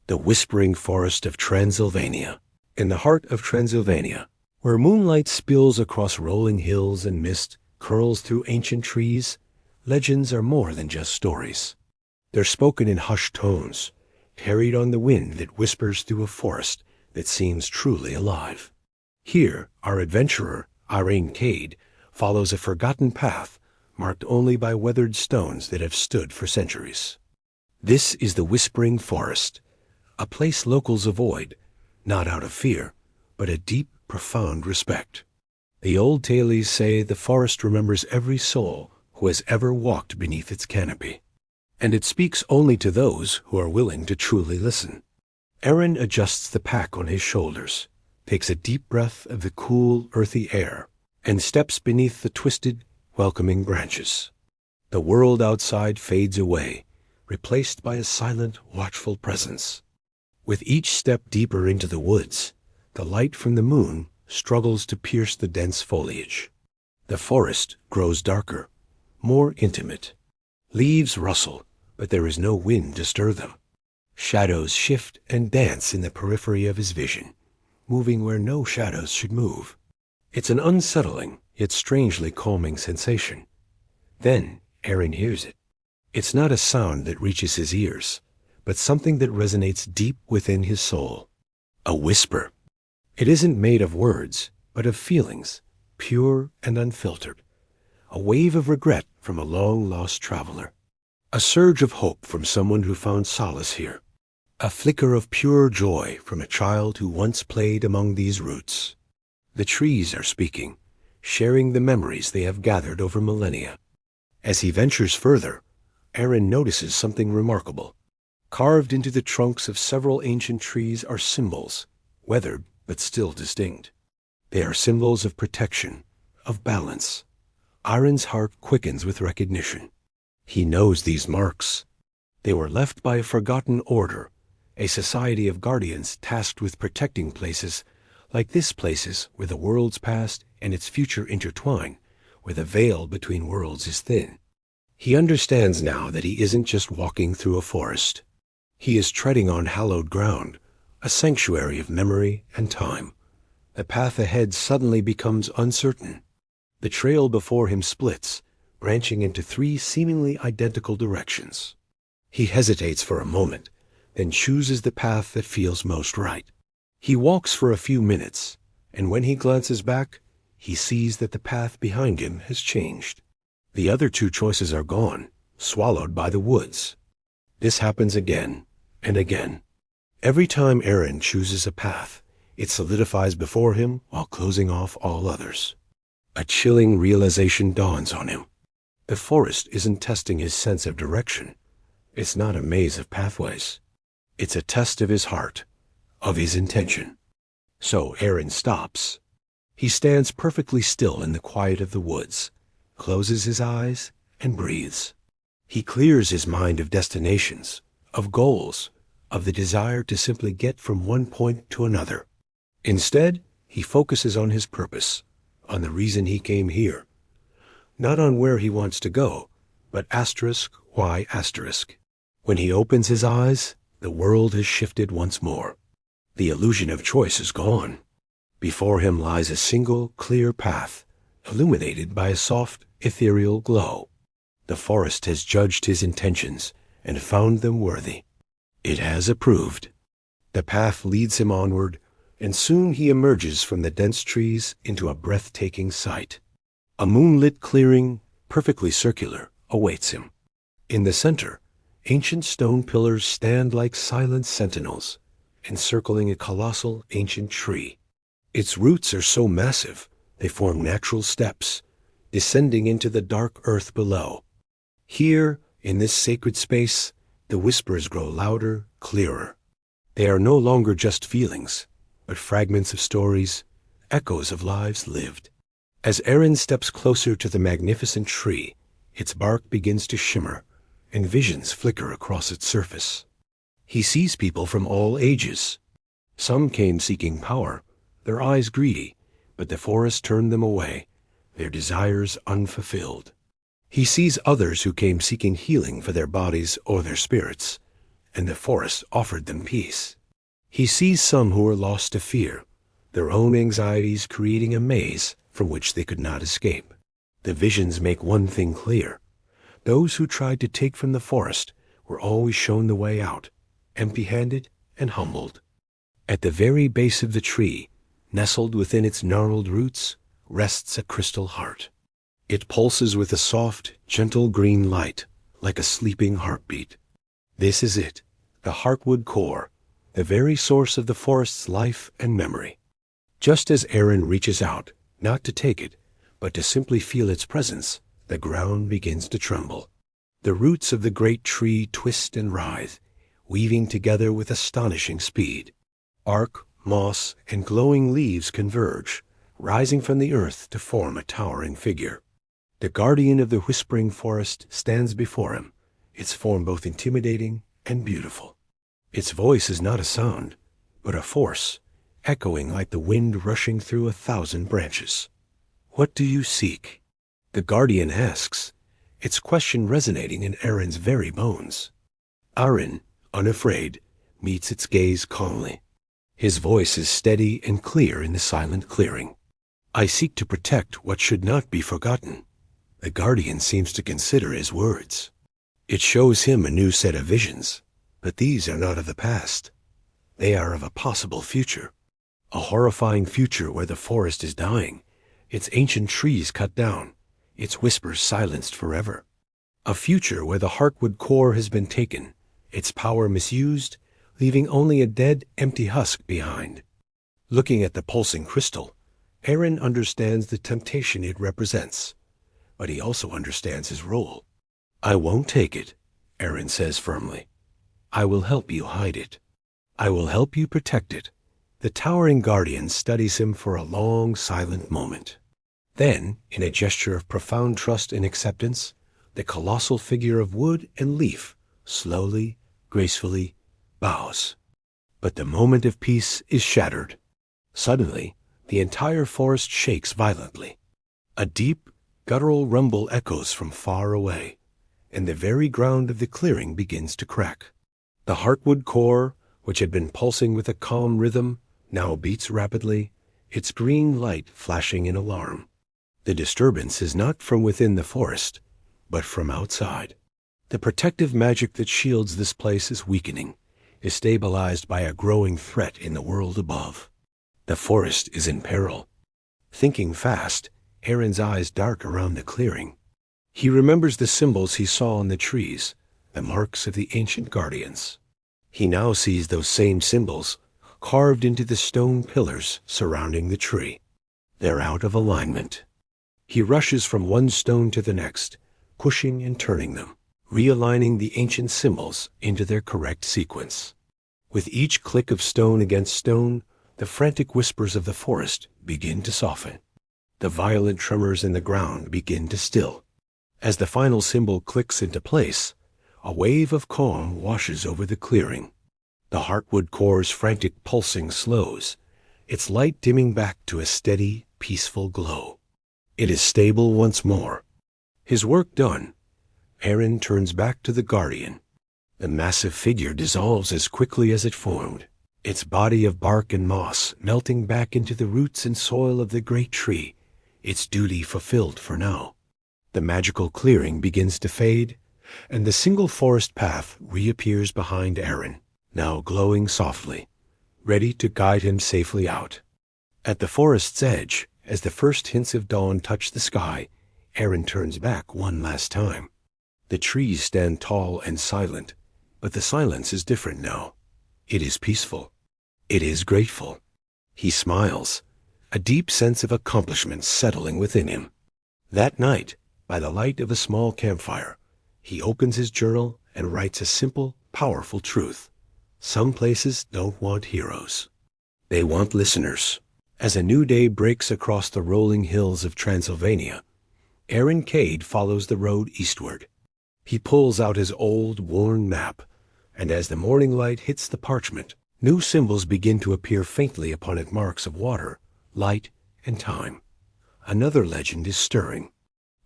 the whispering forest of Transylvania. In the heart of Transylvania, where moonlight spills across rolling hills and mist curls through ancient trees, legends are more than just stories. They're spoken in hushed tones, carried on the wind that whispers through a forest that seems truly alive. Here, our adventurer, Arin Cade, follows a forgotten path marked only by weathered stones that have stood for centuries. This is the Whispering Forest, a place locals avoid, not out of fear, but a deep, profound respect. The old tales say the forest remembers every soul who has ever walked beneath its canopy, and it speaks only to those who are willing to truly listen. Arin adjusts the pack on his shoulders, takes a deep breath of the cool, earthy air, and steps beneath the twisted, welcoming branches. The world outside fades away, replaced by a silent, watchful presence. With each step deeper into the woods, the light from the moon struggles to pierce the dense foliage. The forest grows darker, more intimate. Leaves rustle, but there is no wind to stir them. Shadows shift and dance in the periphery of his vision, moving where no shadows should move. It's an unsettling, yet strangely calming sensation. Then Arin hears it. It's not a sound that reaches his ears, but something that resonates deep within his soul. A whisper. It isn't made of words, but of feelings, pure and unfiltered. A wave of regret from a long-lost traveler. A surge of hope from someone who found solace here. A flicker of pure joy from a child who once played among these roots. The trees are speaking, sharing the memories they have gathered over millennia. As he ventures further, Arin notices something remarkable. Carved into the trunks of several ancient trees are symbols, weathered but still distinct. They are symbols of protection, of balance. Arin's heart quickens with recognition. He knows these marks. They were left by a forgotten order, a society of guardians tasked with protecting places like this, places where the world's past and its future intertwine, where the veil between worlds is thin. He understands now that he isn't just walking through a forest. He is treading on hallowed ground, a sanctuary of memory and time. The path ahead suddenly becomes uncertain. The trail before him splits, branching into three seemingly identical directions. He hesitates for a moment, then chooses the path that feels most right. He walks for a few minutes, and when he glances back, he sees that the path behind him has changed. The other two choices are gone, swallowed by the woods. This happens again and again. Every time Arin chooses a path, it solidifies before him while closing off all others. A chilling realization dawns on him. The forest isn't testing his sense of direction. It's not a maze of pathways. It's a test of his heart, of his intention. So Arin stops. He stands perfectly still in the quiet of the woods, closes his eyes, and breathes. He clears his mind of destinations, of goals, of the desire to simply get from one point to another. Instead, he focuses on his purpose, on the reason he came here. Not on where he wants to go, but why? When he opens his eyes, the world has shifted once more. The illusion of choice is gone. Before him lies a single, clear path, illuminated by a soft, ethereal glow. The forest has judged his intentions and found them worthy. It has approved. The path leads him onward, and soon he emerges from the dense trees into a breathtaking sight. A moonlit clearing, perfectly circular, awaits him. In the center, ancient stone pillars stand like silent sentinels, encircling a colossal ancient tree. Its roots are so massive, they form natural steps, descending into the dark earth below. Here, in this sacred space, the whispers grow louder, clearer. They are no longer just feelings, but fragments of stories, echoes of lives lived. As Arin steps closer to the magnificent tree, its bark begins to shimmer, and visions flicker across its surface. He sees people from all ages. Some came seeking power, their eyes greedy, but the forest turned them away, their desires unfulfilled. He sees others who came seeking healing for their bodies or their spirits, and the forest offered them peace. He sees some who are lost to fear, their own anxieties creating a maze from which they could not escape. The visions make one thing clear. Those who tried to take from the forest were always shown the way out, empty-handed and humbled. At the very base of the tree, nestled within its gnarled roots, rests a crystal heart. It pulses with a soft, gentle green light, like a sleeping heartbeat. This is it, the heartwood core, the very source of the forest's life and memory. Just as Arin reaches out, not to take it, but to simply feel its presence, the ground begins to tremble. The roots of the great tree twist and writhe, weaving together with astonishing speed. Bark, moss, and glowing leaves converge, rising from the earth to form a towering figure. The guardian of the whispering forest stands before him, its form both intimidating and beautiful. Its voice is not a sound, but a force, echoing like the wind rushing through 1,000 branches. "What do you seek?" the guardian asks, its question resonating in Arin's very bones. Arin, unafraid, meets its gaze calmly. His voice is steady and clear in the silent clearing. "I seek to protect what should not be forgotten." The guardian seems to consider his words. It shows him a new set of visions, but these are not of the past. They are of a possible future. A horrifying future where the forest is dying, its ancient trees cut down, its whispers silenced forever. A future where the heartwood core has been taken, its power misused, leaving only a dead, empty husk behind. Looking at the pulsing crystal, Arin understands the temptation it represents, but he also understands his role. "I won't take it," Arin says firmly. "I will help you hide it. I will help you protect it." The towering guardian studies him for a long, silent moment. Then, in a gesture of profound trust and acceptance, the colossal figure of wood and leaf slowly, gracefully bows. But the moment of peace is shattered. Suddenly, the entire forest shakes violently. A deep, guttural rumble echoes from far away, and the very ground of the clearing begins to crack. The heartwood core, which had been pulsing with a calm rhythm, now beats rapidly, its green light flashing in alarm. The disturbance is not from within the forest, but from outside. The protective magic that shields this place is weakening, is stabilized by a growing threat in the world above. The forest is in peril. Thinking fast, Arin's eyes dart around the clearing. He remembers the symbols he saw on the trees, the marks of the ancient guardians. He now sees those same symbols carved into the stone pillars surrounding the tree. They're out of alignment. He rushes from one stone to the next, pushing and turning them, realigning the ancient symbols into their correct sequence. With each click of stone against stone, the frantic whispers of the forest begin to soften. The violent tremors in the ground begin to still. As the final symbol clicks into place, a wave of calm washes over the clearing. The heartwood core's frantic pulsing slows, its light dimming back to a steady, peaceful glow. It is stable once more. His work done, Arin turns back to the guardian. The massive figure dissolves as quickly as it formed, its body of bark and moss melting back into the roots and soil of the great tree, its duty fulfilled for now. The magical clearing begins to fade, and the single forest path reappears behind Arin, now glowing softly, ready to guide him safely out. At the forest's edge, as the first hints of dawn touch the sky, Arin turns back one last time. The trees stand tall and silent, but the silence is different now. It is peaceful. It is grateful. He smiles, a deep sense of accomplishment settling within him. That night, by the light of a small campfire, he opens his journal and writes a simple, powerful truth. Some places don't want heroes. They want listeners. As a new day breaks across the rolling hills of Transylvania, Arin Cade follows the road eastward. He pulls out his old, worn map, and as the morning light hits the parchment, new symbols begin to appear faintly upon it, marks of water, light, and time. Another legend is stirring.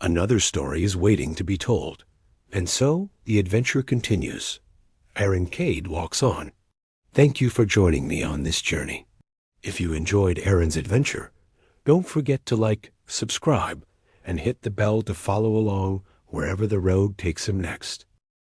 Another story is waiting to be told. And so the adventure continues. Arin Cade walks on. Thank you for joining me on this journey. If you enjoyed Arin's adventure, don't forget to like, subscribe, and hit the bell to follow along wherever the road takes him next.